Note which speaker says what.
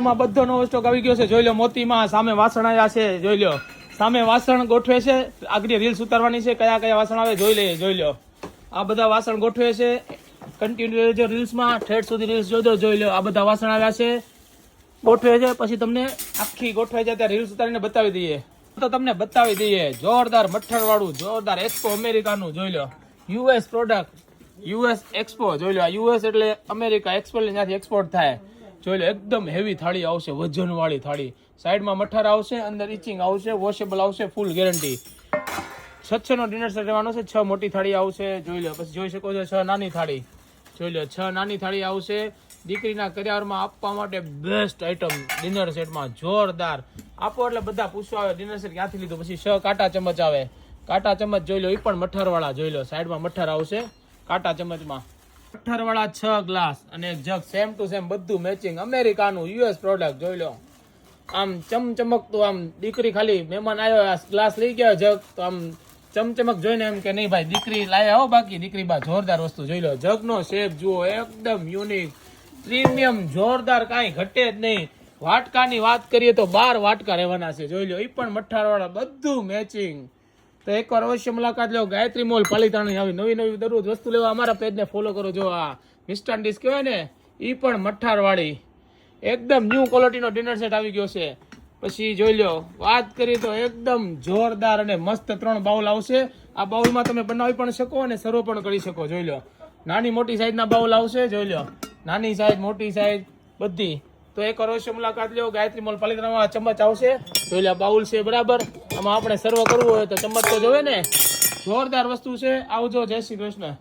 Speaker 1: માં બધો નવો સ્ટોક આવી ગયો છે. જોઈ લો મોતીમાં સામે વાસણ આવ્યા છે. જોઈ લો સામે વાસણ ગોઠવે છે. આગળ રીલ્સ ઉતારવાની છે. કયા કયા વાસણ આવે જોઈ લઈએ. જોઈ લો આ બધા વાસણ ગોઠવે છે. કન્ટિન્યુ રહેજો રીલ્સમાં, ઠેઠ સુધી રીલ્સ જોજો. જોઈ લો આ બધા વાસણ આવ્યા છે, ગોઠવે છે. પછી તમને આખી ગોઠવે છે ત્યાં રીલ્સ ઉતારીને બતાવી દઈએ. તો તમને બતાવી દઈએ જોરદાર મઠ્ઠર વાળું જોરદાર એક્સપો અમેરિકાનું. જોઈ લો યુએસ પ્રોડક્ટ, યુએસ એક્સપો. જોઈ લો યુએસ એટલે અમેરિકા, એક્સપો એટલે ત્યાંથી એક્સપોર્ટ થાય. જોઈ લો એકદમ હેવી થાળી આવશે, વજન વાળી થાળી. સાઈડમાં મઠ્ઠર આવશે, અંદર ઇચિંગ આવશે, વોશેબલ આવશે, ફૂલ ગેરંટી. 6 નો ડિનર સેટ રહેવાનો છે. 6 મોટી થાળી આવશે. જોઈ લો પછી જોઈ શકો છો 6 નાની થાળી. જોઈ લો 6 નાની થાળી આવશે. દીકરીના કરિયાવરમાં આપવા માટે બેસ્ટ આઈટમ ડિનર સેટમાં જોરદાર. આપો એટલે બધા પૂછવા આવે ડિનર સેટ ક્યાંથી લીધું. પછી 6 કાંટા ચમચ આવે. કાંટા ચમચ જોઈ લો એ પણ મઠ્ઠર વાળા. જોઈ લો સાઈડમાં મઠ્ઠર આવશે કાંટા ચમચમાં. મઠ્ઠર વાળા 6 ગ્લાસ અને એક જગ સેમ ટુ સેમ બધું મેચિંગ અમેરિકાનું યુએસ પ્રોડક્ટ. જોઈ લો આમ ચમચમકતું. આમ દીકરી ખાલી મહેમાન આવ્યો ગ્લાસ લઈ ગયા જગ તો આમ ચમચમક જોઈને એમ કે નહીં ભાઈ દીકરી લાયા હો. બાકી દીકરી બા જોરદાર વસ્તુ. જોઈ લો જગનો શેપ જુઓ એકદમ યુનિક પ્રીમિયમ જોરદાર, કાંઈ ઘટે જ નહીં. વાટકાની વાત કરીએ તો 12 વાટકા રહેવાના છે. જોઈ લો એ પણ મઠ્ઠાર વાળા બધું મેચિંગ. તો એકવાર અવશ્ય મુલાકાત લો. ગાયત્રી મોલ પાલિતાણા આવી નવી નવી દરરોજ વસ્તુ લેવા અમારા પેજને ફોલો કરો. જો આ મિસ્ટાન ડીશ કહેવાય ને એ પણ મઠ્ઠાર વાળી એકદમ ન્યૂ ક્વોલિટીનો ડિનર સેટ આવી ગયો છે. પછી જોઈ લો વાત કરીએ તો એકદમ જોરદાર અને મસ્ત 3 બાઉલ આવશે. આ બાઉલમાં તમે બનાવી પણ શકો અને સર્વ પણ કરી શકો. જોઈ લો નાની મોટી સાઈઝના બાઉલ આવશે. જોઈ લો નાની સાઈઝ મોટી સાઈઝ બધી. તો એક અવશ્ય મુલાકાત લો. ગાયત્રી મોલ પાલિતાણામાં ચમચ આવશે. જોઈ લો બાઉલ છે બરાબર. આમાં આપણે સર્વ કરવું હોય તો ચમચ તો જોવે ને. જોરદાર વસ્તુ છે. આવજો. જય શ્રી કૃષ્ણ.